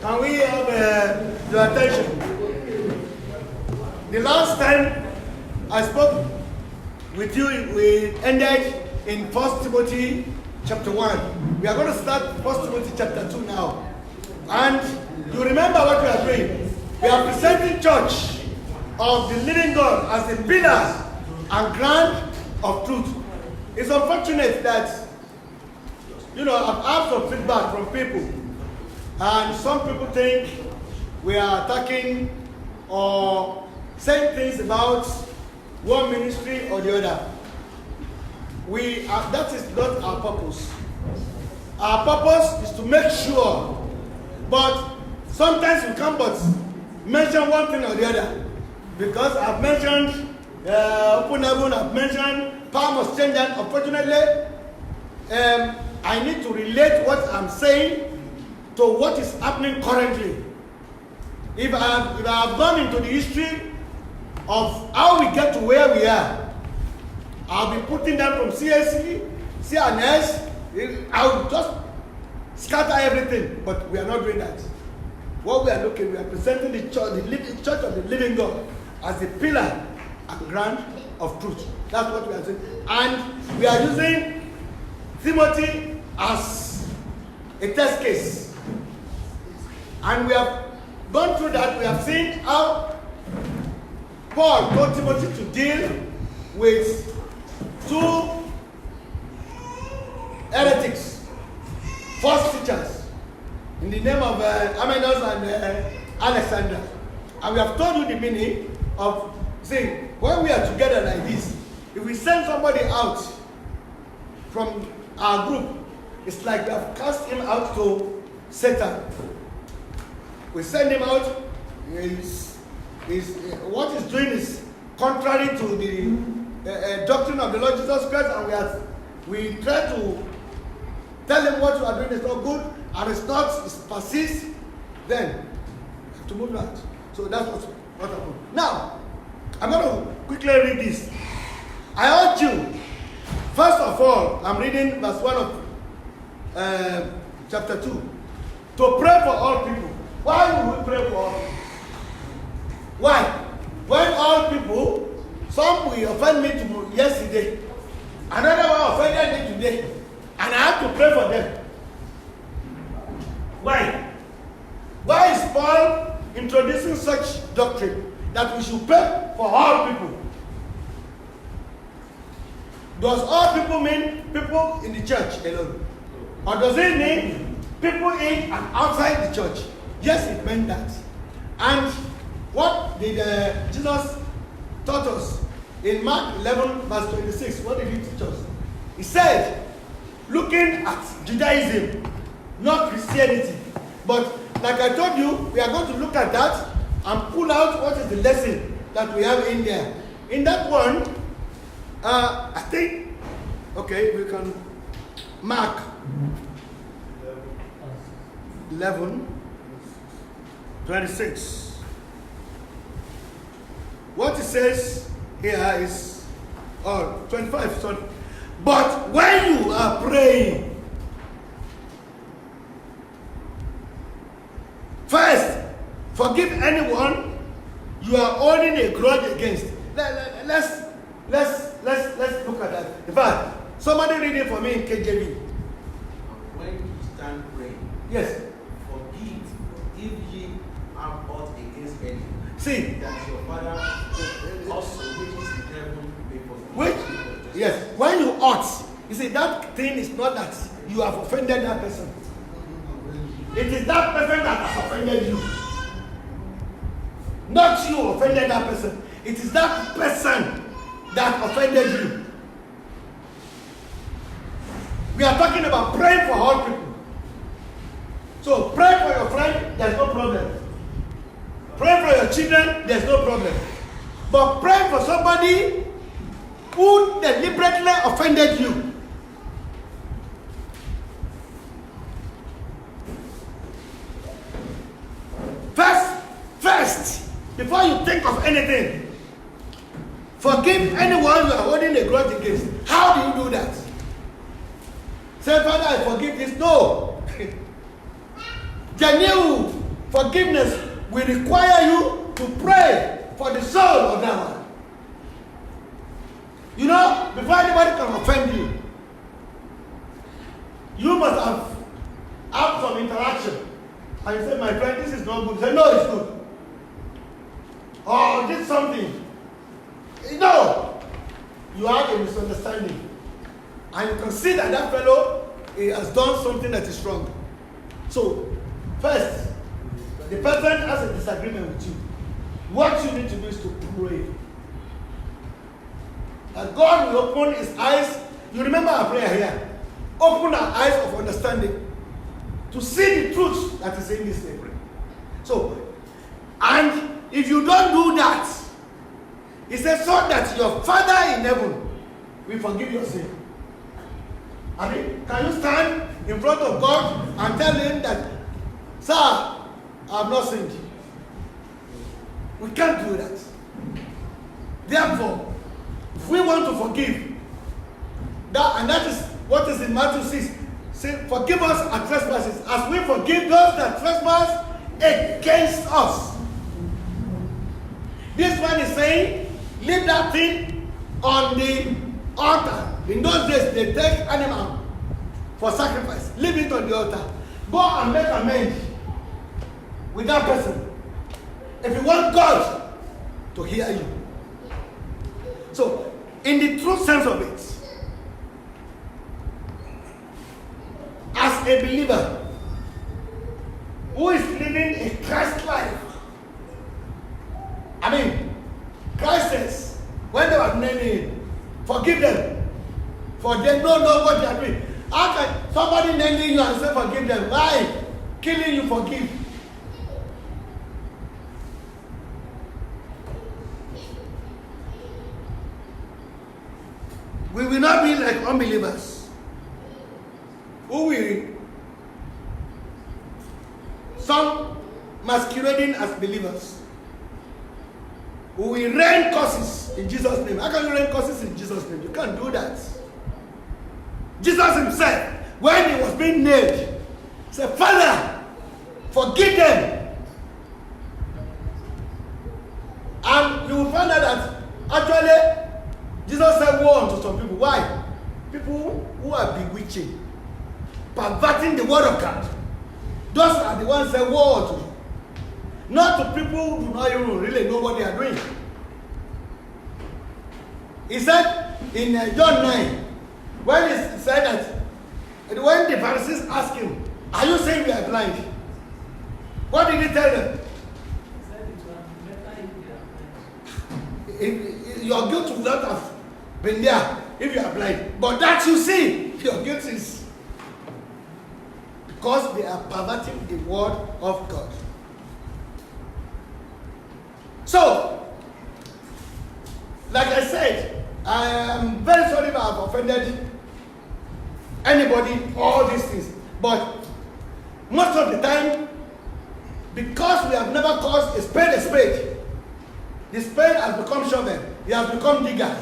Can we have your attention? The last time I spoke with you, we ended in 1 Timothy chapter 1. We are going to start 1 Timothy chapter 2 now. And you remember what we are doing. We are presenting church of the living God as the pillar and ground of truth. It's unfortunate that, I've had some feedback from people. And some people think we are attacking or saying things about one ministry or the other. That is not our purpose. Our purpose is to make sure, but sometimes we can't but mention one thing or the other. Because I've mentioned open heaven, I've mentioned power must change, and unfortunately, I need to relate what I'm saying to what is happening currently. If I have gone into the history of how we get to where we are, I'll be putting them from CSC, CNS, I'll just scatter everything, but we are not doing that. What we are presenting the church of the living God as the pillar and ground of truth. That's what we are saying. And we are using Timothy as a test case. And we have gone through that. We have seen how Paul told Timothy to deal with two heretics, false teachers, in the name of Amenos and Alexander. And we have told you the meaning of saying, when we are together like this, if we send somebody out from our group, it's like we have cast him out to Satan. We send him out, what he's doing is contrary to the doctrine of the Lord Jesus Christ, and we try to tell him what you are doing is not good, and it's persists, then we have to move out. So that's what happened. Now, I'm going to quickly read this. I urge you, first of all, I'm reading verse 1 of chapter 2, to pray for all people. Why will we pray for all people? Why? When all people, some will offend me yesterday, another one offended me today, and I have to pray for them. Why? Why is Paul introducing such doctrine that we should pray for all people? Does all people mean people in the church alone? Or does it mean people in and outside the church? Yes, it meant that. And what did Jesus taught us in Mark 11 verse 26? What did he teach us? He said, looking at Judaism, not Christianity. But like I told you, we are going to look at that and pull out what is the lesson that we have in there. In that one, I think, okay, we can mark 11, 26. What it says here is, 25, sorry. But when you are praying, first, forgive anyone you are holding a grudge against. Let's look at that. In fact, somebody read it for me in KJV. When you stand praying, yes. Forgive if ye have aught against any. See, That your Father also which is in heaven may forgive. which, yes, when you ought, you see, that thing is not that you have offended that person. It is that person that has offended you. Not you offended that person. It is that person that offended you. We are talking about praying for all people. So pray for your friend, there's no problem. Pray for your children, there's no problem. But pray for somebody who deliberately offended you. First, before you think of anything, forgive anyone you are holding a grudge against. How do you do that? Say, Father, I forgive this. No. Genuine forgiveness will require you to pray for the soul of that one. You know, before anybody can offend you, you must have some interaction. And you say, my friend, this is not good. You say, no, it's good. Or did something. No. You have a misunderstanding. And you can see that that fellow has done something that is wrong. So, first, the person has a disagreement with you. What you need to do is to pray. That God will open his eyes. You remember our prayer here. Open our eyes of understanding to see the truth that is in this paper. So, and if you don't do that, he says, so that your Father in heaven will forgive your sin. I mean, can you stand in front of God and tell him that, sir, I have not sinned? We can't do that. Therefore, if we want to forgive, and that is what is in Matthew 6, say, forgive us our trespasses as we forgive those that trespass against us. This one is saying, leave that thing on the altar. In those days, they take animal for sacrifice. Leave it on the altar. Go and make amends with that person. If you want God to hear you. So, in the true sense of it, as a believer who is living a Christ life, I mean, Christ says, when they were nailing, forgive them, for they don't know what they are doing. How can somebody nailing you and say forgive them? Why? Killing you, forgive. We will not be like unbelievers who will, some masquerading as believers, who will rain curses in Jesus' name. How can you rain curses in Jesus' name? You can't do that. Jesus himself, when he was being nailed, said, Father, forgive them. And you will find out that actually Jesus said woe unto some people. Why? People who are bewitching, perverting the word of God. Those are the ones that woe unto you. Not to people who do not even really know what they are doing. He said in John 9, when he said that, when the Pharisees asked him, are you saying we are blind? What did he tell them? Your guilt would not have been there if you are blind. But that you see, your guilt is because they are perverting the word of God. So, like I said, I am very sorry if I have offended anybody, all these things. But most of the time, because we have never caused a spade, the spade has become shovel. He has become digger.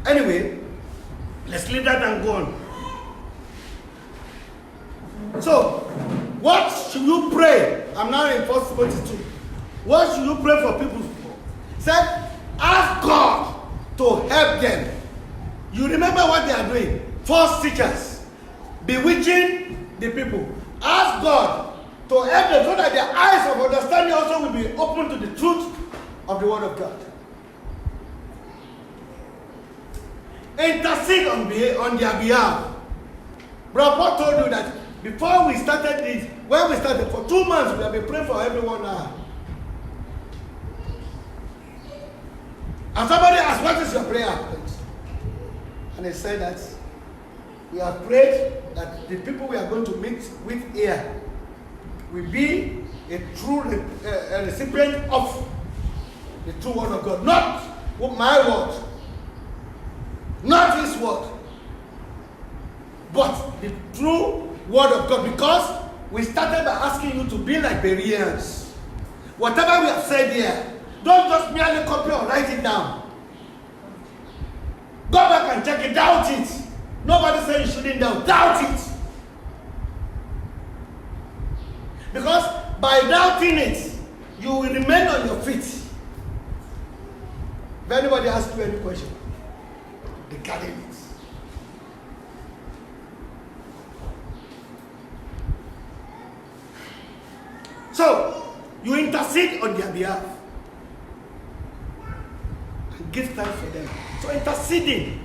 Anyway, let's leave that and go on. So, what should you pray? I'm now in 1 Timothy 2. What should you pray for people? Said, ask God to help them. You remember what they are doing? False teachers, bewitching the people. Ask God to help them so that their eyes of understanding also will be open to the truth of the word of God. Intercede on their behalf. Brother Paul told you that before we started this, when we started for 2 months, we have been praying for everyone now. And somebody asked, what is your prayer point? And they said that we have prayed that the people we are going to meet with here will be a true recipient of the true word of God. Not my word, not his word, but the true word of God. Because we started by asking you to be like Bereans. Whatever we have said here, don't just merely copy or write it down. Go back and check it. Doubt it. Nobody said you shouldn't doubt. Doubt it. by doubting it, you will remain on your feet. If anybody asks you any question, regarding it. So, you intercede on their behalf. And give thanks for them. So interceding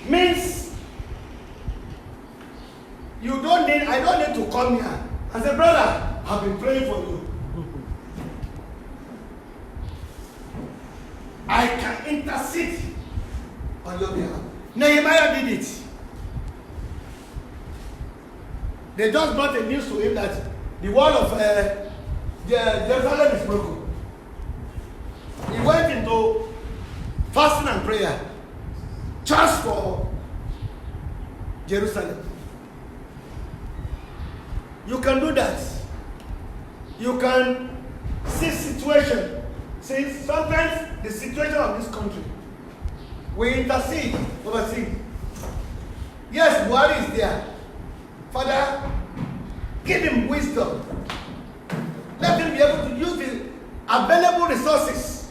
means I don't need to come here and say, brother, I've been praying for you. I can intercede on your behalf. Nehemiah did it. They just brought the news to him that the wall of Jerusalem is broken. He went into fasting and prayer just for Jerusalem. You can do that. You can see situation. See, sometimes the situation of this country, we intercede, oversee. Yes, Buhari is there. Father, give him wisdom. Let him be able to use the available resources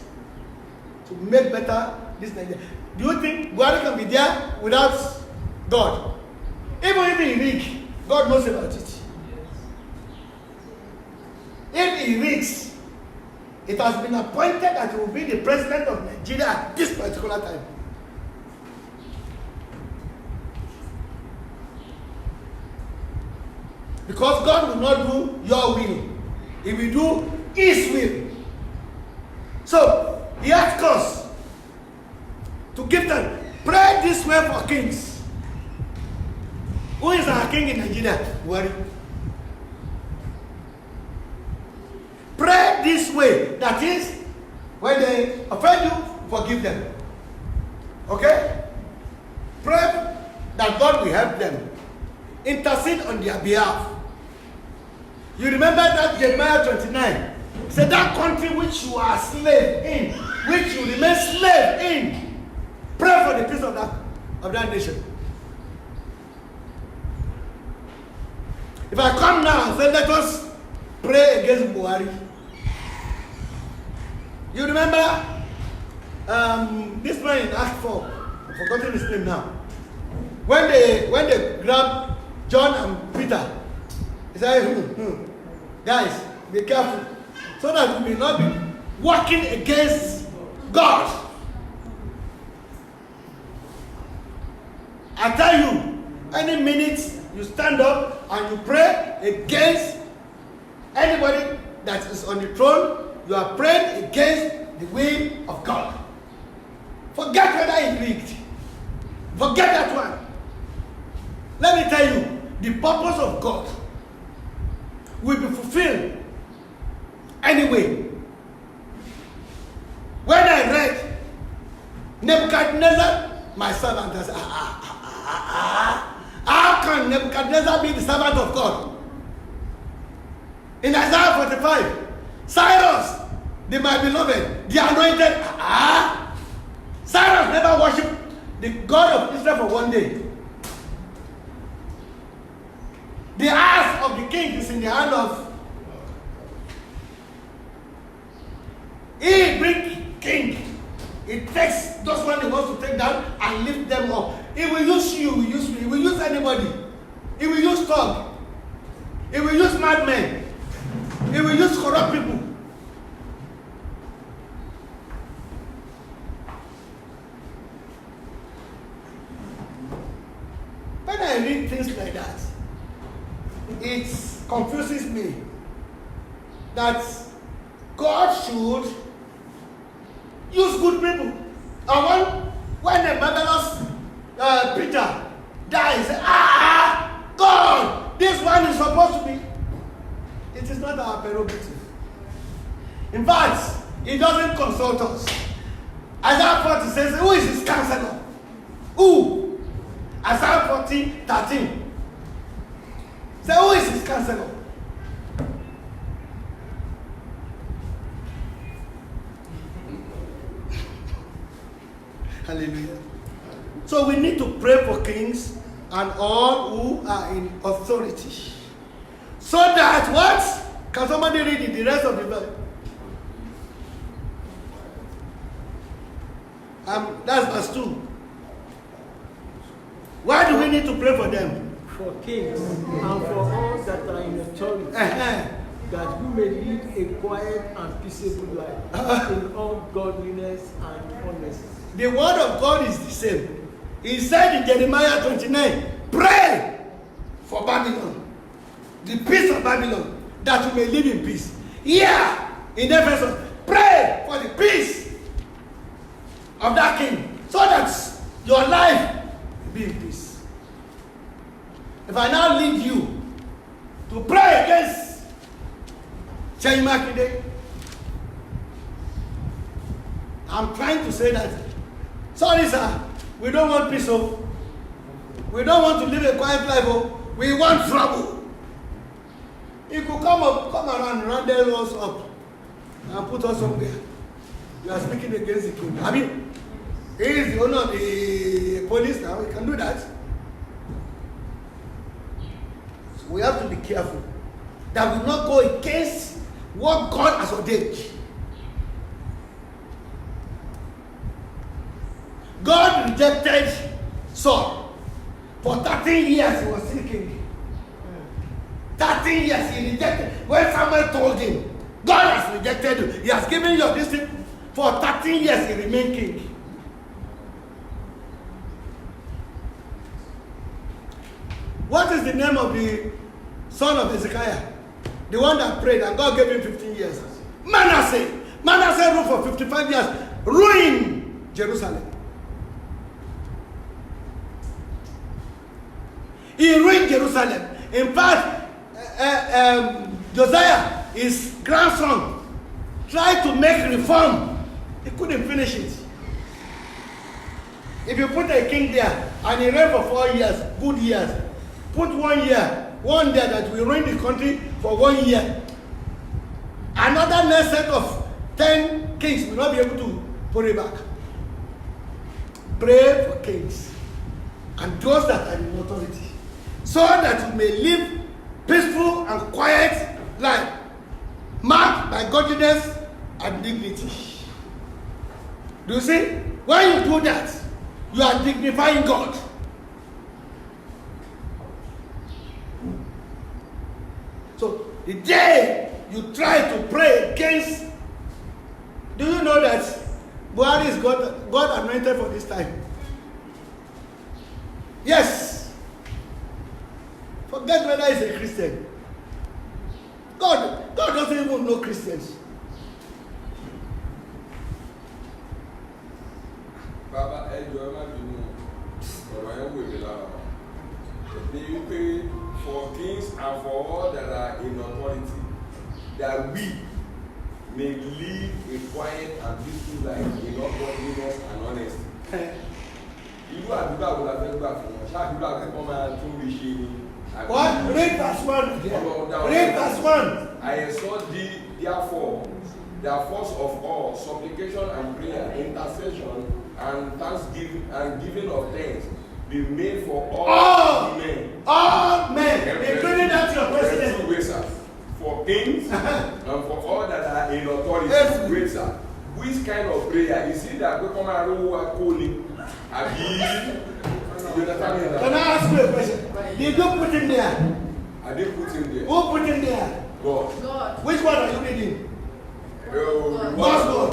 to make better this Nigeria. Do you think Buhari can be there without God? Even if he rigs, God knows about it. If he rigs, it has been appointed that he will be the president of Nigeria at this particular time. Because God will not do your will. He will do his will. So, he asked us to give them, pray this way for kings. Who is our king in Nigeria? Buhari. Pray this way. That is, when they offend you, forgive them. Okay? Pray that God will help them. Intercede on their behalf. You remember that Jeremiah 29? He said, that country which you are slave in, which you remain slave in, pray for the peace of that nation. If I come now and say, let us pray against Buhari. You remember this man in Acts 4, I've forgotten his name now. When they grabbed John and Peter, he said, guys, be careful, so that we will not be working against God. I tell you, any minute you stand up and you pray against anybody that is on the throne, you are praying against the will of God. Forget whether it's rigged. Forget that one. Let me tell you, the purpose of God will be fulfilled anyway. When I read Nebuchadnezzar, my servant, I said, how can Nebuchadnezzar be the servant of God? In Isaiah 45, Cyrus, my beloved, the anointed, Cyrus never worshipped the God of Israel for one day. The heart of the king is in the hand of. He brings king. He takes those one he wants to take down and lift them up. He will use you, he will use me, he will use anybody. He will use thug. He will use madmen. He will use corrupt people. When I read things like that, it confuses me that God should use good people. And when a marvelous preacher dies, God, this one is supposed to be. It is not our prerogative. In fact, he doesn't consult us. Isaiah 40 says, who is his counselor? Who? Isaiah 40:13. Say, who is his counselor? Hallelujah. So we need to pray for kings and all who are in authority. So that what? Can somebody read the rest of the verse? That's verse 2. Why do we need to pray for them? For kings and for all that are in authority, that we may live a quiet and peaceable life in all godliness and honesty. The word of God is the same. He said in Jeremiah 29, pray for Babylon, the peace of Babylon, that you may live in peace. Here in Ephesus, pray for the peace of that king, so that your life will be in peace. If I now lead you to pray against Seyi Makinde, I'm trying to say that, sorry sir, we don't want peace, oh. We don't want to live a quiet life, oh. We want trouble. You could come around, roundel us up, and put us somewhere. You are speaking against the king. I mean, he is the owner of the police now. We can do that. So we have to be careful that we not go against what God has ordained. God rejected Saul. For 13 years he was still king. 13 years he rejected. When Samuel told him, God has rejected you. He has given you this thing. For 13 years he remained king. What is the name of the son of Hezekiah? The one that prayed and God gave him 15 years. Manasseh. Manasseh ruled for 55 years. Ruined Jerusalem. He ruined Jerusalem. In fact, Josiah, his grandson, tried to make reform. He couldn't finish it. If you put a king there and he reigned for 4 years, good years, put 1 year, one day that will ruin the country for 1 year. Another next set of 10 kings will not be able to put it back. Pray for kings and those that are in authority, so that you may live peaceful and quiet life, marked by godliness and dignity. Do you see? When you do that, you are dignifying God. So the day you try to pray against, do you know that Buhari is God anointed for this time? Yes. Forget whether he's a Christian. God doesn't even know Christians. Baba, ẹjọ́ má bínú ọ̀rọ̀ ẹ̀ wò mí lára. Ní wípé for kings and for all that are in authority, that we may live a quiet and peaceful life in all godliness and honesty. Irú àdúrà wo la fẹ́ gbà fún wọn? Ṣé àdúrà kẹ́kọ̀ọ́ máa tún rí ṣe ni? What? Read verse 1. Read verse 1. I exhort thee, therefore, that first of all, supplication and prayer, intercession, and thanksgiving and giving of thanks be made for all men. All men, including that your president. For kings and for all that are in authority. Great sir. Which kind of prayer? Is it that we come and are calling? Can I ask you a question? Did you put him there? I didn't put him there. Who put him there? God. Which one are you reading? God. God.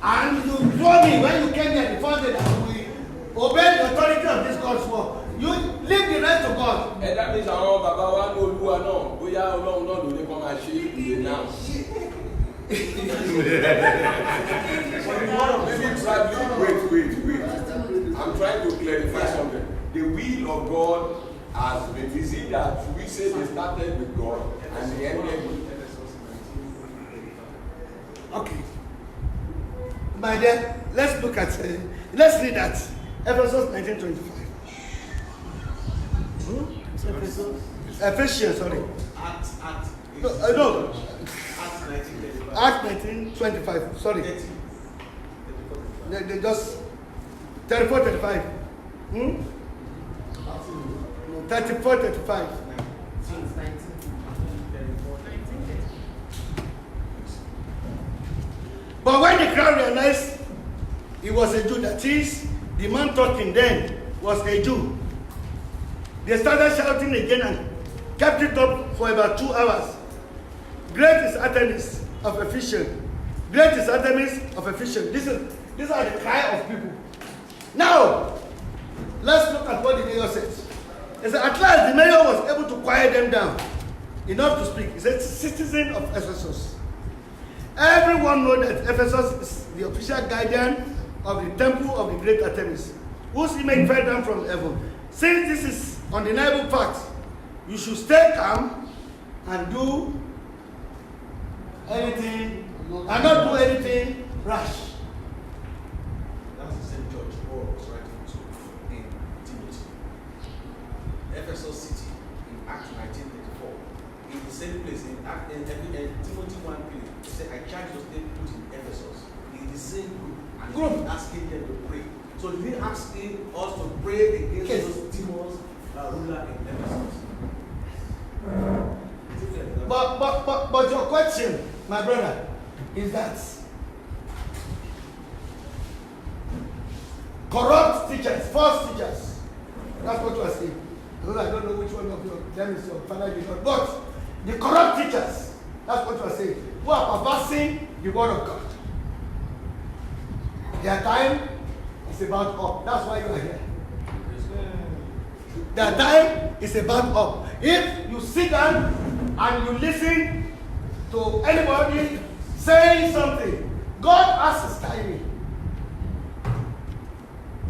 And you told me when you came here the first day that we obeyed the authority of this God's word. You leave the rest to God. And that means our Baba wa no Olúwa náà bóyá Ọlọ́run náà ló ní kó máa ṣe ìdè náà. Wait. I'm trying to clarify something. The will of God has been. Is it that we say they started with God and they ended with? Okay. My dear, let's look at, let's read that. Ephesians 19:25. Ephesians, sorry. Acts. No. Acts 19:25. Acts 19:25. Sorry. They just 34:35. 34:35. But when the crowd realized he was a Jew, that is, the man talking then was a Jew, they started shouting again and kept it up for about 2 hours. Great is Artemis of Ephesus. Great is Artemis of Ephesus. These are the cry of people. Now, let's look at what the mayor says. He said, at last the mayor was able to quiet them down enough to speak. He said, citizen of Ephesus. Everyone knows that Ephesus is the official guardian of the temple of the great Artemis, whose image fell down from heaven. Since this is undeniable fact, you should stay calm and do anything, and not do anything rash. That's the same church Paul was writing to in Timothy. Ephesus City in Acts 1934. In the same place in Timothy 1:3, he said, I charge you to stay put in Ephesus. In the same group, and he's asking them to pray. So he didn't ask us to pray against those demons ruler in Ephesus. But your question, my brother, is that corrupt teachers, false teachers, that's what you are saying. Because I don't know which one of them is your father, but the corrupt teachers, that's what you are saying, who are perversing the word of God. Their time is about up. That's why you are here. Their time is about up. If you sit down and you listen to anybody saying something, God has his timing.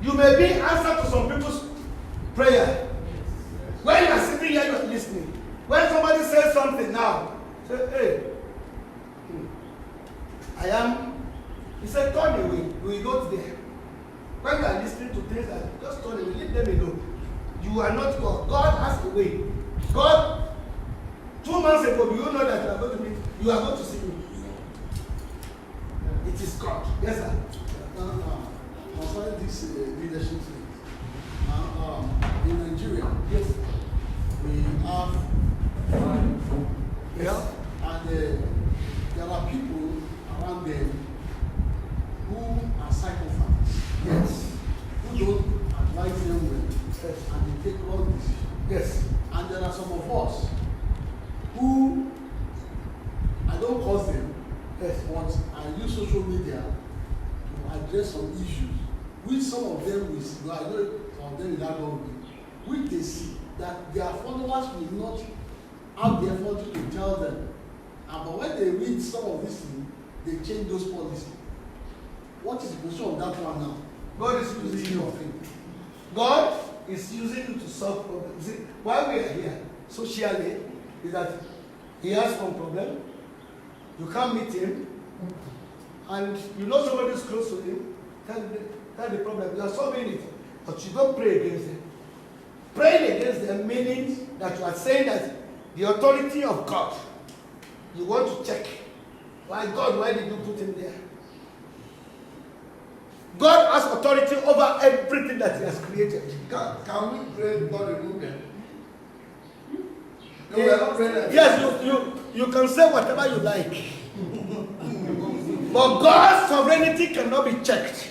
You may be answer to some people's prayer. When you are sitting here, you are listening. When somebody says something now, say, hey, I am. He said, turn away. We will go there. When you are listening to things, just turn away. Leave them alone. You are not God. God has a way. God, 2 months ago, you know that you are going to meet. You are going to see me. It is God. Yes, sir. Concerning this leadership thing, in Nigeria, Yes. we have Yeah. and there are people around them who are psychopaths, Yes. who don't advise them well, Yes. and they take wrong decisions. Yes. And there are some of us who, I don't cause them, Yes. but I use social media to address some issues, which some of them will see, I know some of them will not know, which they see that their followers will not have the effort to tell them. But when they read some of these things, they change those policies. What is the position of that one now? God is using you. God is using you to solve problems. See, why we are here socially is that he has one problem. You can't meet him, and you know somebody is close to him. Tell the problem. You are solving it, but you don't pray against them. Praying against them meaning that you are saying that the authority of God, you want to check. Why God? Why did you put him there? God has authority over everything that he has created. Can we pray God remove them? No, Eh, we are not praying like yes, you can say whatever you like. But God's sovereignty cannot be checked.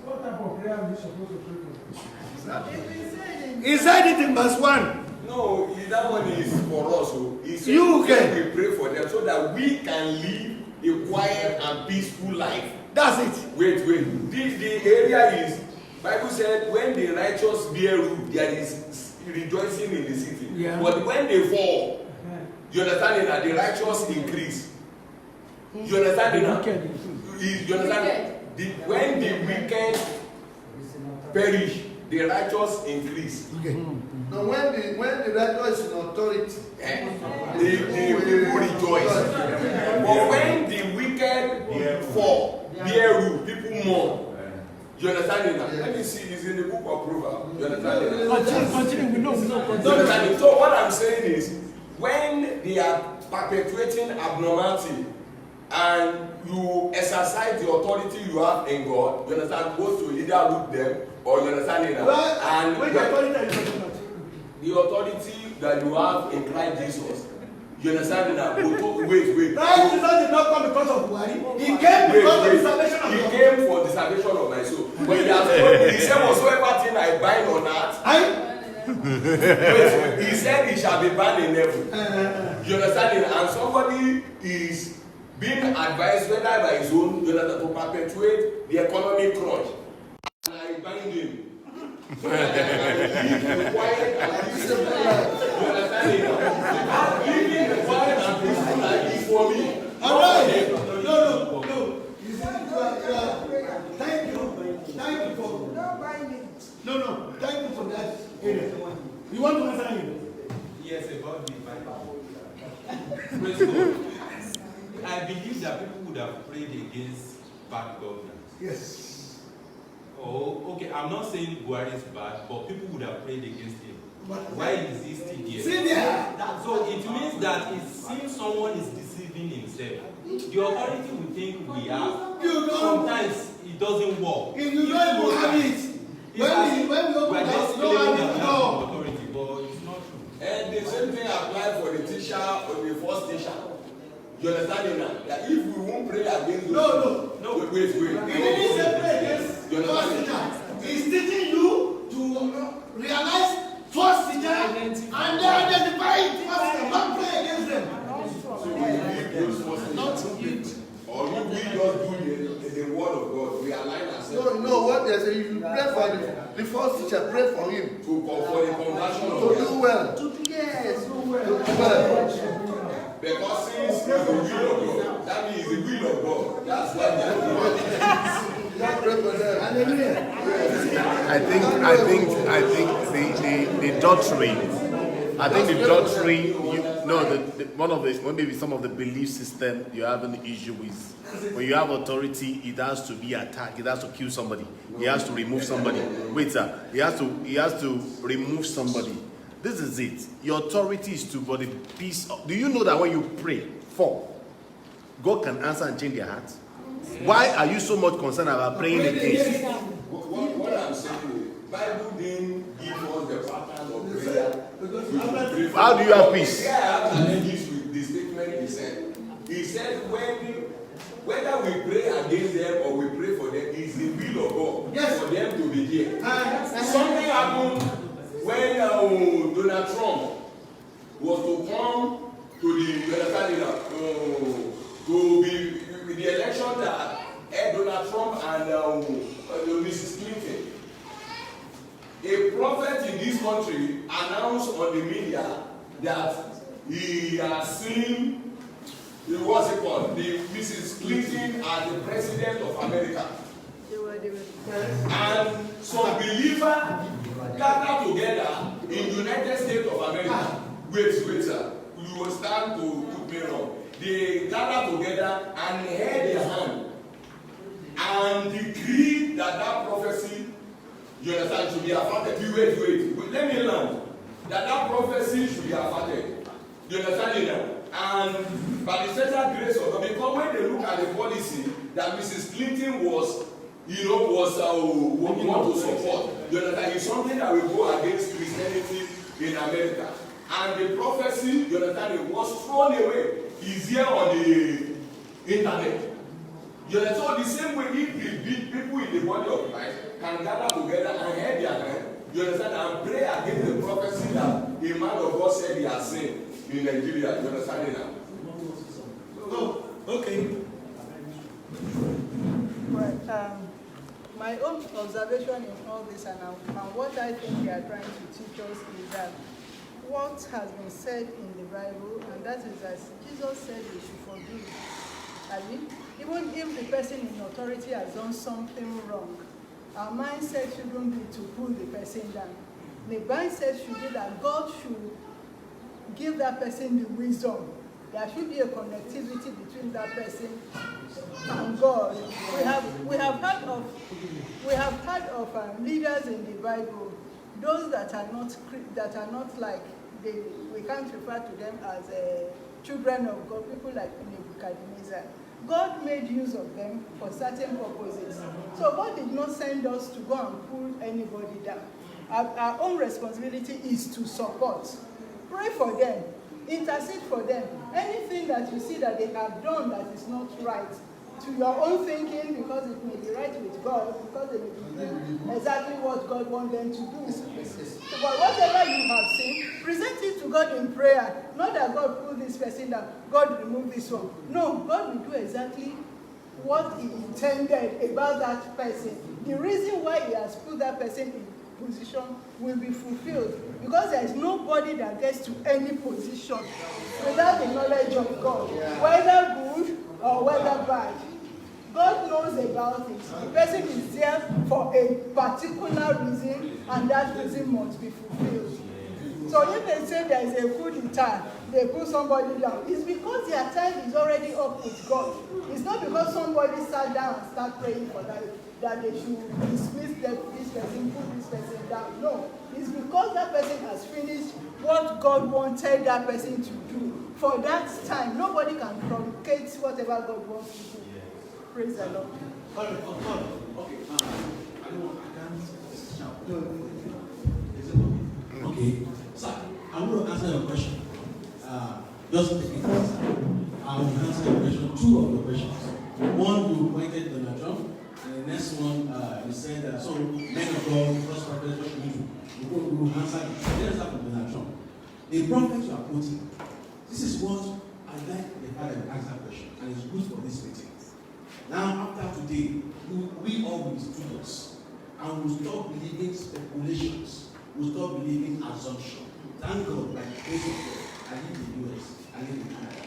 What type of prayer are we supposed to pray for? He said it in verse 1. No, that one is for us. So it's You can. we pray for them so that we can live a quiet and peaceful life. That's it. Wait. The area is, Bible said, when the righteous bear root, there is rejoicing in the city. Yeah. But when they fall, you understand that the righteous increase. You understand that? You understand? When the wicked perish, the righteous increase. Okay. Now when the righteous is in authority, The people rejoice. But when the wicked fall, bear root, people mourn. You understand it now? Let me see, it's in the book of Proverbs. You understand it now? Continue, we know. You understand it? So what I'm saying is, when they are perpetuating abnormality and you exercise the authority you have in God, you understand, both to either root them or you understand it now. Well, And which authority are you talking about? the authority that you have in Christ Jesus. You understand now? Wait. Christ Jesus did not come because of Buhari. He came because of the salvation of He your came for the salvation of my soul. When he has told me, he said, whatsoever thing I bind on earth, wait, he said it shall be bound in heaven. You understand it? And somebody is being advised, whether by his own, to perpetuate the economic crunch. And I bind him. So that I can live quiet and peaceful life. You understand it? Because living quiet and peaceful life is for me. All right. No. You said thank you for. No. Thank you for that area. You want to answer him? Yes, about the Bible. Praise God. I believe that people would have prayed against bad governance. Yes. Oh, okay. I'm not saying Buhari is bad, but people would have prayed against him. Why is he still here? See there. So it means that it seems someone is deceiving himself. The authority we think we have, sometimes it doesn't work. If you don't even have it. When we open the house, no have it. No. Authority, but it's not true. And the same thing applies for the teacher or the first teacher. You understand it now? That if we won't pray against those, No. Wait. He didn't say pray against first teacher. He's teaching you to realize first teacher and then identify first teacher. Not pray against them. So we need those first teachers. Or we just do the word of God. We align ourselves. No, what they say, you pray for the first teacher, pray for him. For the conversion of To do well. To do well. Because since it's the will of God, that means the will of God. That's why they are doing it. Pray for them. I think the doctrine. I think the doctrine. One of the maybe some of the belief system you have an issue with. When you have authority, it has to be attacked. It has to kill somebody. He has to remove somebody. Wait, sir. He has to remove somebody. This is it. Your authority is to body peace. Do you know that when you pray for, God can answer and change their hearts? Why are you so much concerned about praying against? What I'm saying is, Bible didn't give us the pattern of prayer. How do you have peace? Yeah, I have challenges with the statement he said. He said whether we pray against them or we pray for them, is the will of God for them to be here. Something happened when Donald Trump was to come to the election that Donald Trump and Mrs. Clinton. A prophet in this country announced on the media that he has seen the Mrs. Clinton as the president of America. And some believers gathered together in the United States of America. Wait, sir. You will stand to put me wrong. They gathered together and held their hand and decreed that prophecy, you understand, should be affected. Wait. Let me learn. That prophecy should be affected. You understand it now? And by the special grace of God, because when they look at the policy that Mrs. Clinton was want to support, you understand, it's something that will go against Christianity in America. And the prophecy, you understand, it was thrown away. It's here on the internet. You understand? So the same way if the people in the body of Christ can gather together and head their hand, you understand, and pray against the prophecy that a man of God said he has seen in Nigeria. You understand it now? Oh, okay. Well, my own observation in all this and what I think they are trying to teach us is that what has been said in the Bible, and that is that Jesus said we should forgive. I mean, even if the person in authority has done something wrong, our mindset shouldn't be to pull the person down. The mindset should be that God should give that person the wisdom. There should be a connectivity between that person and God. We have heard of leaders in the Bible, those that are not like we can't refer to them as children of God, people like Nebuchadnezzar. God made use of them for certain purposes. So God did not send us to go and pull anybody down. Our own responsibility is to support. Pray for them. Intercede for them. Anything that you see that they have done that is not right, to your own thinking, because it may be right with God, because they may be doing exactly what God wants them to do. So, but whatever you have seen, present it to God in prayer. Not that God pull this person down, God remove this one. No, God will do exactly what He intended about that person. The reason why He has put that person in position will be fulfilled, because there is nobody that gets to any position without the knowledge of God, whether good or whether bad. God knows about it. The person is there for a particular reason, and that reason must be fulfilled. So if they say there is a coup d'etat, they put somebody down, it's because their time is already up with God. It's not because somebody sat down and started praying for that they should dismiss this person, put this person down. No, it's because that person has finished what God wanted that person to do. For that time, nobody can truncate whatever God wants to do. Praise the Lord. Okay, I can't shout. Is it okay? Okay. Sir, I want to answer your question. Just take it answer. I will answer your question, two of your questions. One, you pointed Donald Trump, and the next one, you said, so men of God, first prophet, what you do? We will answer it. Let us start with Donald Trump. The prophet you are quoting, this is what I like the father to answer that question, and it's good for this meeting. Now, after today, we all will be students, and we'll stop believing speculations, we'll stop believing assumptions. Thank God, by the grace of God, I live in the US, I live in Canada.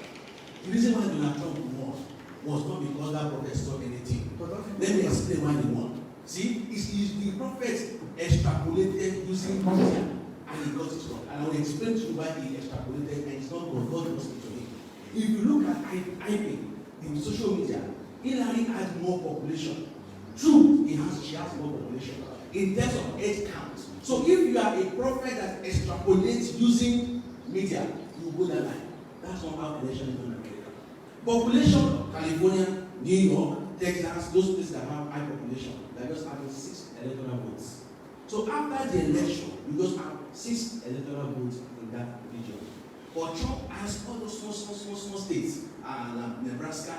The reason why Donald Trump won was not because that prophet saw anything. Let me explain why he won. See, it's the prophet extrapolated using media, and he got it wrong. And I will explain to you why he extrapolated, and it's not God. God was speaking to him. If you look at IP in social media, Hillary has more population. True, she has more population in terms of age count. So if you are a prophet that extrapolates using media, you go that line. That's not how population is done in America. Population, California, New York, Texas, those places that have high population, they're just having 6 electoral votes. So after the election, you just have 6 electoral votes in that region. But Trump has all those small states, Nebraska,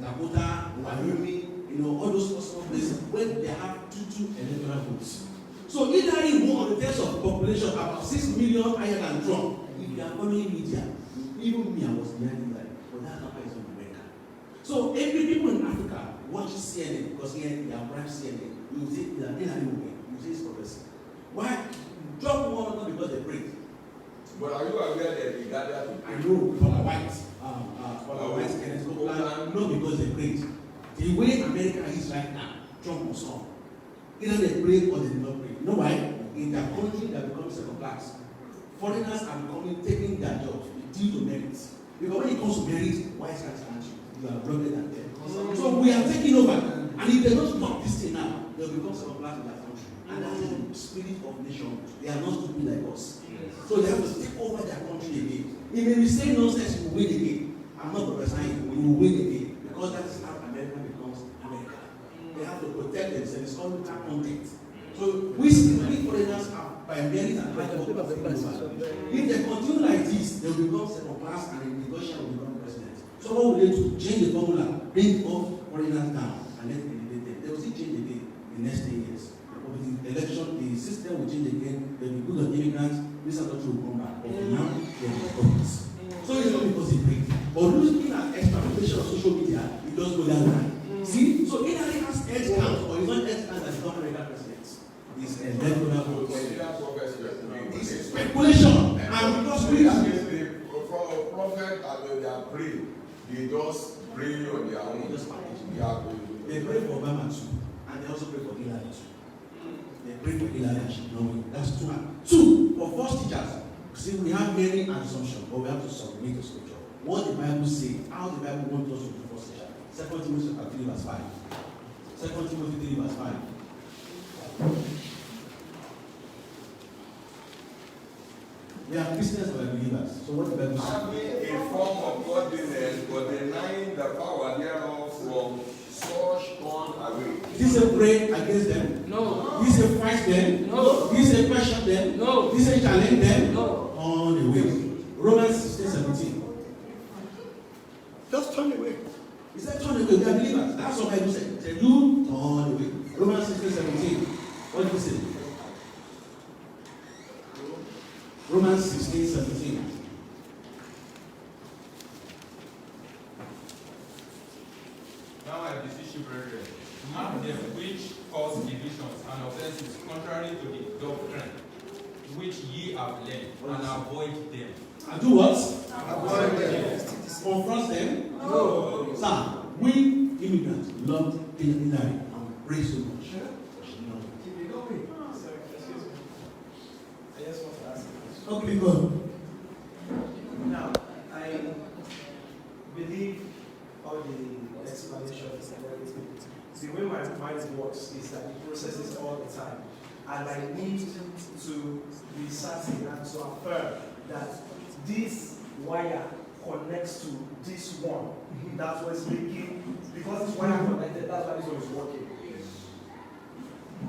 Dakota, Wyoming, all those small places where they have two electoral votes. So Hillary won in terms of population about 6 million higher than Trump. If you are following media, even me, I was behind Hillary, but that's not how it's in America. So every people in Africa watch CNN because here they are prime CNN. You say Hillary will win. You say it's progressive. Why? Trump won not because they prayed. But are you aware that they gathered to I know Paula White Kenneth Copeland, not because they prayed. The way America is right now, Trump was on. Either they pray or they do not pray. You know why? In their country, they are becoming second class. Foreigners are taking their jobs due to merit. Because when it comes to merit, white can't country, you are broader than them. So we are taking over. And if they don't stop this thing now, they will become second class in their country. And that is the spirit of nation. They are not stupid like us. So they have to take over their country again. It may be saying nonsense, we will win again. I'm not prophesying, we will win again. Because that is how America becomes America. They have to protect themselves. It's called local content. So we foreigners are by merit and high over. If they continue like this, they will become second class and the negotiation will become president. So what will they do? Change the formula, bring all foreigners down and let them elevate them. They will still change again in the next 10 years. But with the election, the system will change again. There will be good on immigrants. This country will come back. But now, they are problems. So it's not because they break. But looking at extrapolation of social media, it does go that line. See? So Hillary has head count, or it's not head count as not American president. It's a electoral vote. It's speculation. And because we are prophet and they are praying, they just pray on their own. They pray for Obama too, and they also pray for Hillary too. They pray for Hillary and she no. That's two. Two, for false teachers. See, we have many assumptions, but we have to submit to scripture. What the Bible says, how the Bible wants us to do false teachers. 2 Timothy 3 verse 5. 2 Timothy 3 verse 5. We are Christians or believers. So what the Bible says? Having a form of godliness, but denying the power thereof from such gone away. This is a pray against them. No. This is a fight them. No. This is a question them. No. This is a challenge them. No. On the way. Romans 16:17. Just turn away. He said, turn away, they are believers. That's what Bible said. He said, you turn away. Romans 16:17. What do you say? Romans 16:17. Now I beseech you, brethren, to mark them which cause divisions and offenses contrary to the doctrine which ye have learned, and avoid them. And do what? Avoid them. Confront them? No. Sir, we immigrants love Hillary and pray so much. I just want to ask a question. Okay, go. Now, I believe all the explanations and everything. The way my mind works is that it processes all the time. And I need to be certain and to affirm that this wire connects to this one. That's what's making, because this wire connected, that's why this one is working.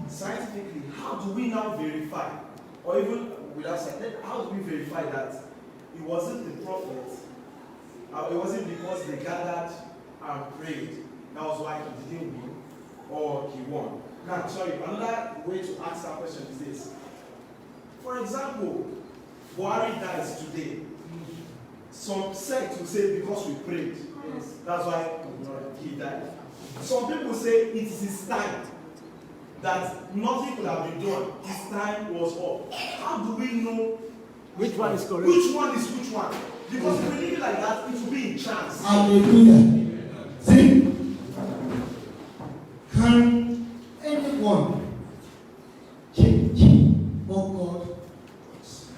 Scientifically, how do we now verify, or even without science, how do we verify that it wasn't the prophet, it wasn't because they gathered and prayed, that was why he didn't win, or he won? Now, sorry, another way to ask that question is this. For example, Buhari dies today. Some sect will say because we prayed, that's why he died. Some people say it is his time, that nothing could have been done. His time was up. How do we know Which one is correct? which one is which one? Because if we leave it like that, it will be in chance. Hallelujah. See, can anyone change what God wants?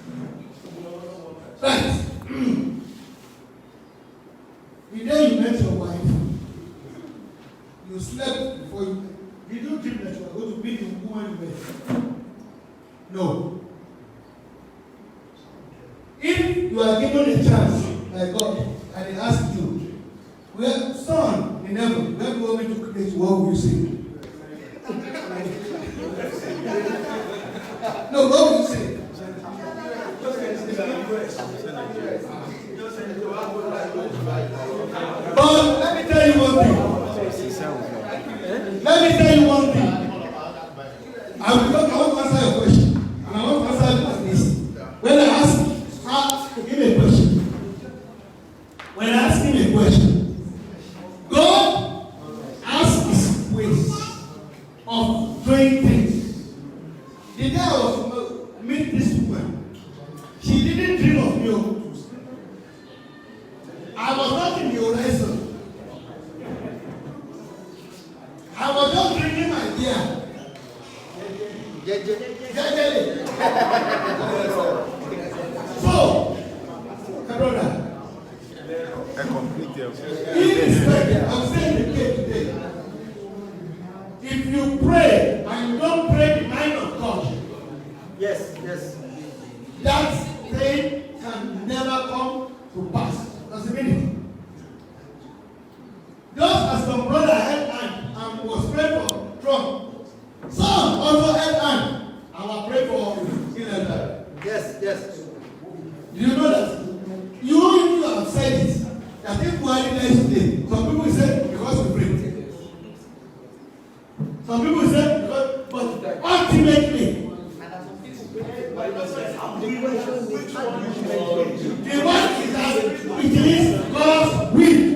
Right. The day you met your wife, you slept before you met. You don't dream that you are going to be the woman you met. No. If you are given a chance by God and He asks you, well, son in heaven, when you want me to create, what will you say? No, what will you say? But let me tell you one thing. Let me tell you one thing. I want to answer your question. And I want to answer it like this. When I ask him a question, when I ask him a question, God asks his ways of doing things. The day I was to meet this woman, she didn't dream of me. I was not in the horizon. I was just drinking my beer. So, my brother, I'm saying the case today. If you pray and you don't pray the mind of God, Yes. that thing can never come to pass. That's the meaning. Just as some brother held hand and was praying for Trump, some also held hand and were praying for Hillary. Yes. You know that? You have said it. That if Buhari dies today, some people say because we pray. Some people say because, but ultimately, the one is that it is God's will.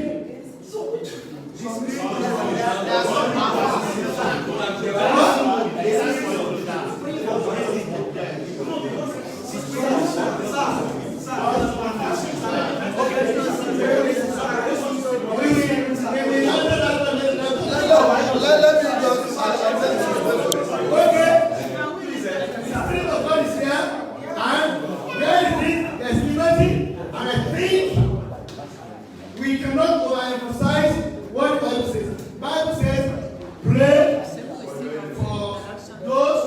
We cannot overemphasize what the Bible says. The Bible says, pray for those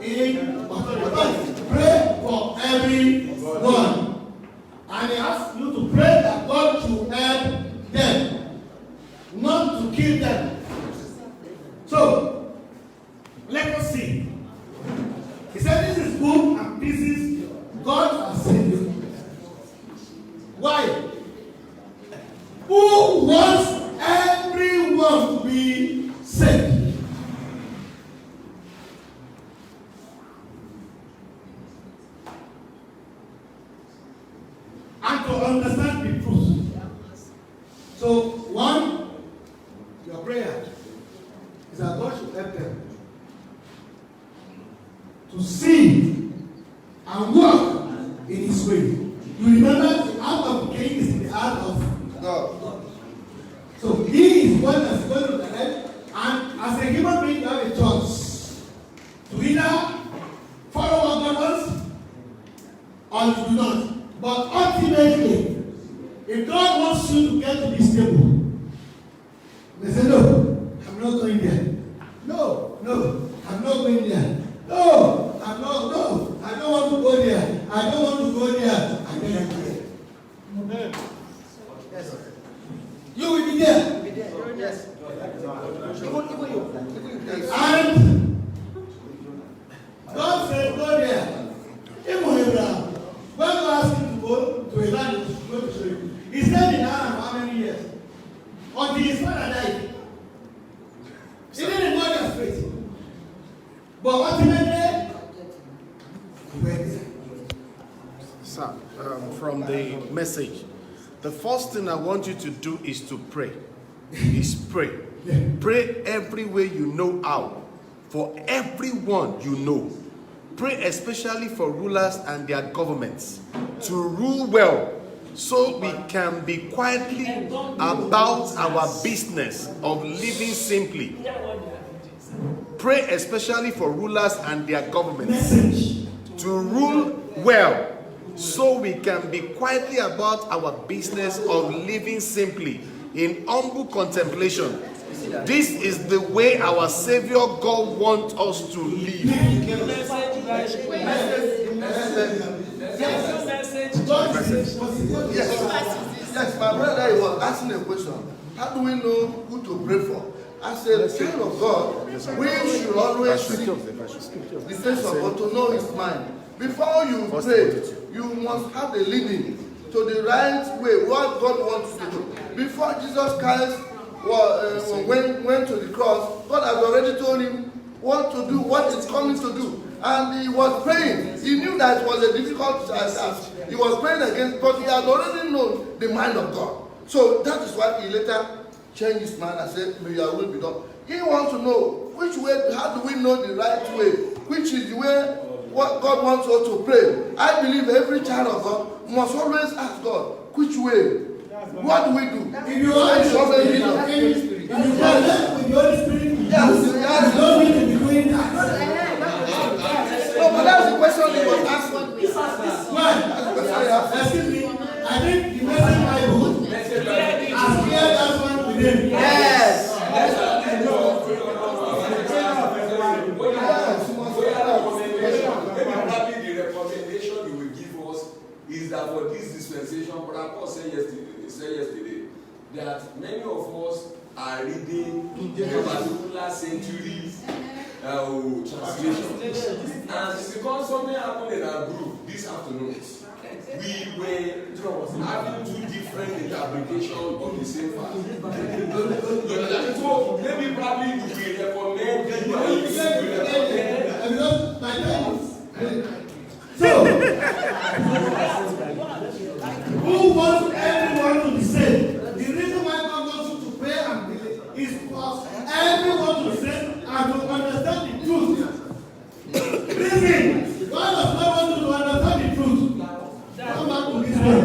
in authority. Pray for everyone. And He asks you to pray that God should help them, not to kill them. So, let us see. He said, this is good and this is God has sent you. to understand the truth. So, one, your prayer is that God should help them to see and walk in His way. You remember the heart of the king is in the heart of God. So He is one that's going to direct, and as a human being, you have a choice to either follow what God wants or you do not. But ultimately, if God wants you to get to this table, they say, no, I'm not going there. No, I'm not going there. No, I don't want to go there. I don't want to go there. I don't go there. Yes. You will be there. Yes. And God said, go there. Even Abraham, when God asked him to go to a land to go to show you, he stayed in Haran for how many years? Until his father died. He didn't go there straight. But ultimately, he went there. Sir, from the message, the first thing I want you to do is to pray. Is pray. Pray every way you know how. For everyone you know. Pray especially for rulers and their governments to rule well, so we can be quietly about our business of living simply. Pray especially for rulers and their governments to rule well, so we can be quietly about our business of living simply in humble contemplation. This is the way our Savior God wants us to live. Yes, my brother was asking a question. How do we know who to pray for? As a child of God, we should always seek the face of God to know His mind. Before you pray, you must have the leading to the right way, what God wants to do. Before Jesus Christ went to the cross, God had already told him what to do, what he's coming to do. And he was praying. He knew that it was a difficult task. He was praying against, but he had already known the mind of God. So that is why he later changed his mind and said, may your will be done. He wants to know which way, how do we know the right way? Which is the way what God wants us to pray. I believe every child of God must always ask God, which way? What do we do? If you are with the Holy Spirit, yes, you don't need to be doing that. No, but that's the question he was asking. Excuse me, I think the message Bible has cleared that one with him. Yes. Maybe probably the recommendation you will give us is that for this dispensation, Brother Paul said yesterday that many of us are reading a particular century translation. And because something happened in our group this afternoon, we were having two different interpretations of the same fact. So maybe probably we recommend So, who wants everyone to be saved? The reason why God wants you to pray and believe is for everyone to be saved and to understand the truth. Listen, God does not want you to understand the truth. Come back to this way.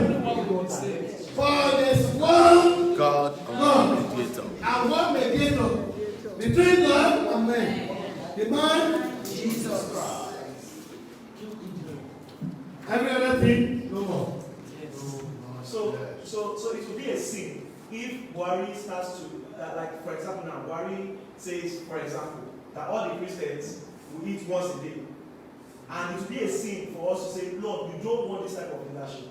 For there's one God and one mediator between God and man. The man, Jesus Christ. Every other thing, no more. So it will be a sin if Buhari starts to, like for example now, Buhari says, for example, that all the Christians will eat once a day. And it will be a sin for us to say, Lord, you don't want this type of leadership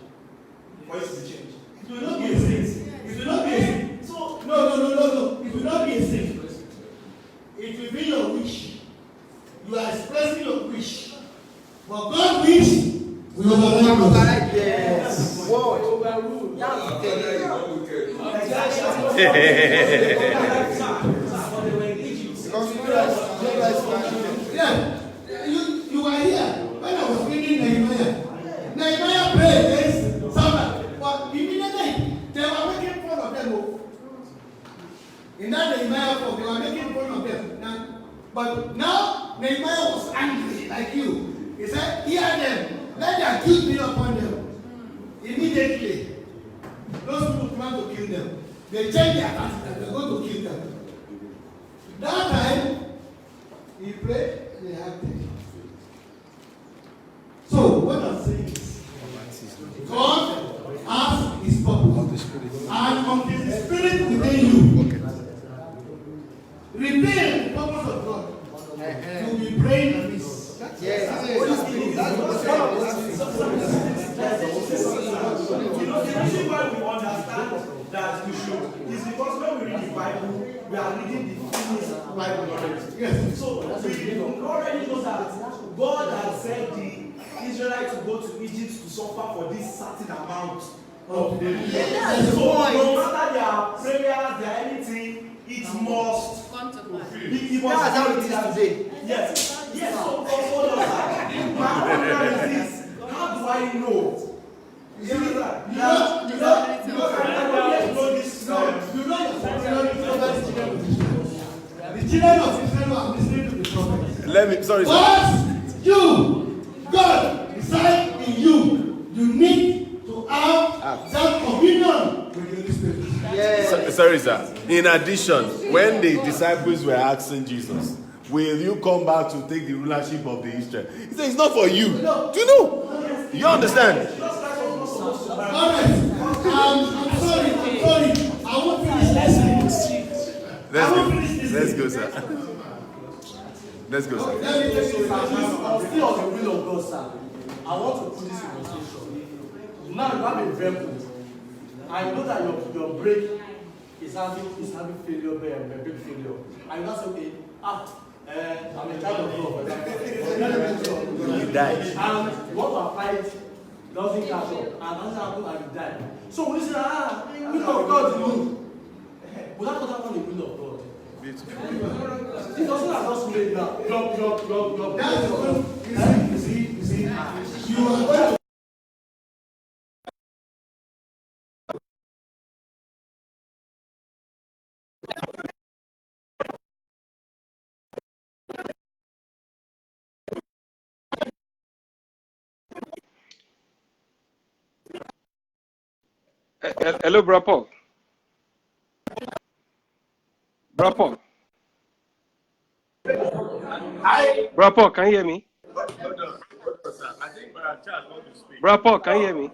for it to be changed. It will not be a sin. It will not be a sin. So, no. It will not be a sin. It will be your wish. You are expressing your wish. But God's wish will override. Yes. Whoa. Overrule. Yeah. You were here when I was reading Nehemiah. Nehemiah prayed against Samaria. But In that Nehemiah 4, they were making fun of them. But now Nehemiah was angry like you. He said, hear them, let their guilt be upon them. Immediately, those people plan to kill them. They change their tactics, they're going to kill them. That time, he prayed and they acted. So, what I'm saying is, God has his purpose. And until the Spirit within you reveal the purpose of God, you'll be praying on this. Yes. The reason why we understand that we should is because when we read the Bible, we are reading the finished Bible already. Yes. So we already know that God has said the Israelites to go to Egypt to suffer for this certain amount of days. Yes. So no matter their prayers, their anything, it must Come to pass. it must That's how it is today. Yes. Yes. So hold on, sir. My question is this: how do I know? You see that? You know this. You know the children of Israel are listening to the prophet. Let me, sorry, sir. Once God reside in you, you need to have that communion with the Holy Spirit. Yes. Sorry, sir. In addition, when the disciples were asking Jesus, will you come back to take the rulership of the Israel? He said, it's not for you. Do you know? You understand? Alright, I'm sorry. I won't finish this. Let's go, sir. Let's go, sir. Let me tell you I'm still on the will of God, sir. I want to put this in conversation. Now you have a vehicle. I know that your brake is having failure there, a big failure. And you not say, okay, I'm a child of God. You die. And what I fight doesn't catch up. And nothing happens and you die. So when you say, will of God in you, will that not happen the will of God? It doesn't have just made that. Drop. That's what you see. You are going to. Hello, Bro Paul. Bro Paul. Bro Paul, can you hear me? Bro Paul, can you hear me?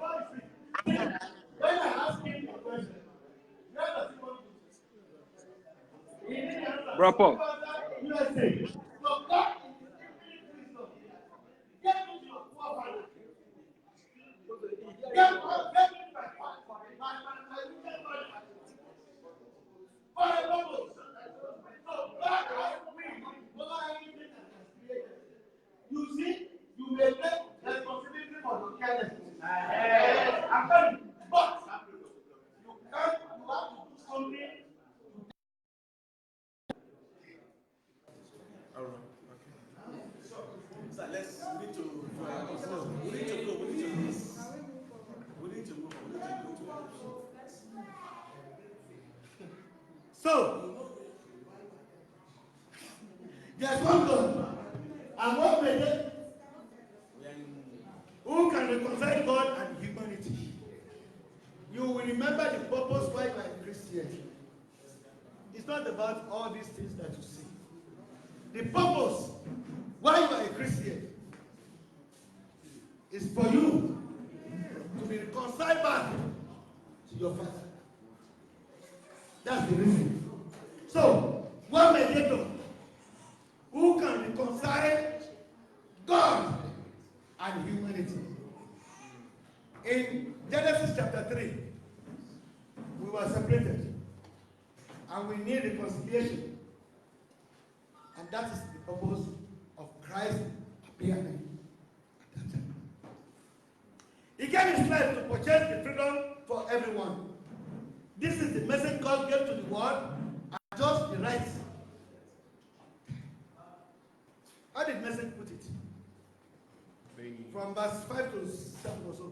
Bro Paul. You see, you may take responsibility for your carelessness. I'm telling you, but you have to do something. So we need to move on. So, there's one God, and one made who can reconcile God and humanity. You will remember the purpose why you are a Christian. It's not about all these things that you see. The purpose why you are a Christian is for you to be reconciled back to your Father. That's the reason. So, one mediator who can reconcile God and humanity. In Genesis chapter 3, we were separated and we need reconciliation. And that is the purpose of Christ appearing at that time. He gave his life to purchase the freedom for everyone. This is the message God gave to the world and just the rights. How did the message put it? From verse 5 to 7 or so.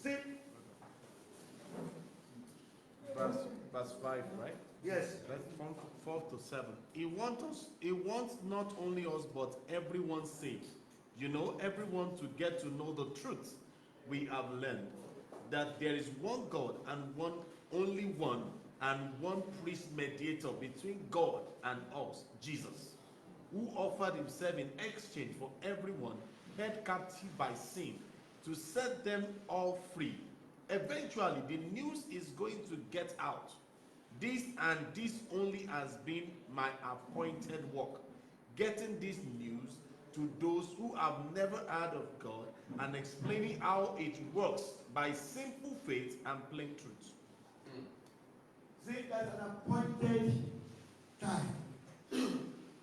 See? Verse verse 5, right? Yes. Verse 4 to 7. He wants not only us, but everyone saved. You know, everyone to get to know the truth we have learned. That there is one God and only one priest mediator between God and us, Jesus, who offered himself in exchange for everyone held captive by sin to set them all free. Eventually, the news is going to get out. This only has been my appointed work, getting this news to those who have never heard of God and explaining how it works by simple faith and plain truth. See, there's an appointed time.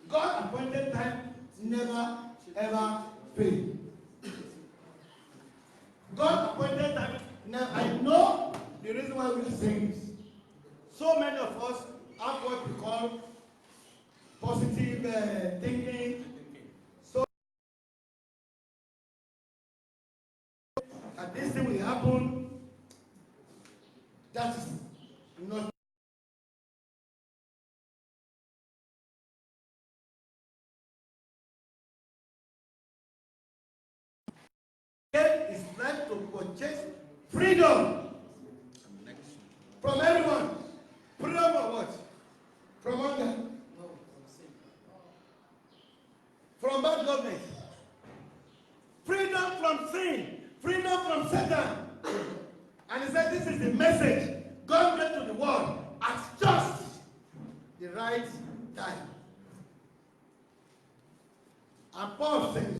God appointed time never ever fail. God appointed time never. I know the reason why we are saying this. So many of us have what we call positive thinking. So that this thing will happen. That is not. Is meant to purchase freedom from everyone. Freedom of what? From hunger. From bad government. Freedom from sin. Freedom from Satan. And he said this is the message God gave to the world at just the right time. And Paul said,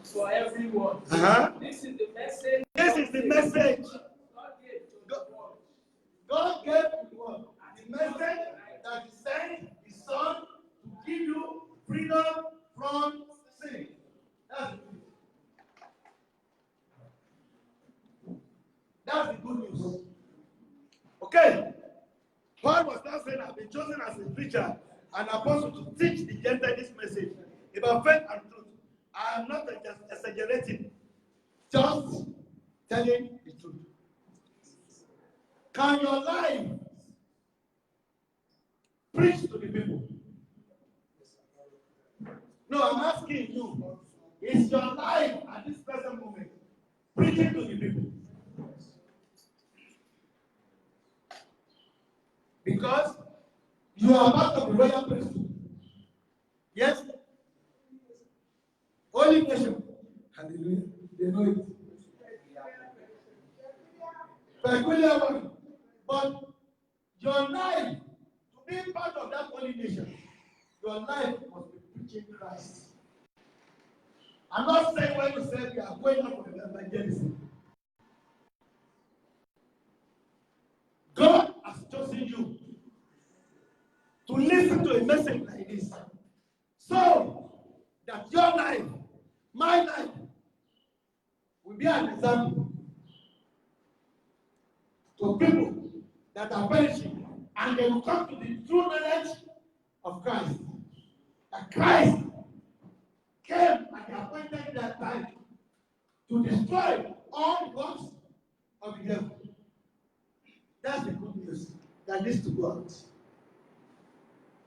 For everyone. This is the message. This is the message. God gave the world the message that He sent His Son to give you freedom from sin. That's the good. That's the good news. Okay. Paul was now saying, I've been chosen as a preacher and apostle to teach the Gentiles this message about faith and truth. I am not just exaggerating, just telling the truth. Can your life preach to the people? No, I'm asking you, is your life at this present moment preaching to the people? Because you are part of the royal priesthood. Yes? Holy nation. Hallelujah. They know it. Peculiar one. But your life, to be part of that holy nation, your life must be preaching Christ. I'm not saying when you say you are going up for the evangelism. God has chosen you to listen to a message like this, so that your life, my life, will be an example to people that are perishing, and they will come to the true knowledge of Christ. That Christ came at the appointed that time to destroy all the works of the devil. That's the good news that needs to go out.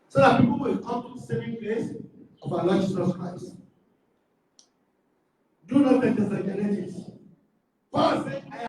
So that people will come to the saving grace of our Lord Jesus Christ. Do not take this against it. Paul said,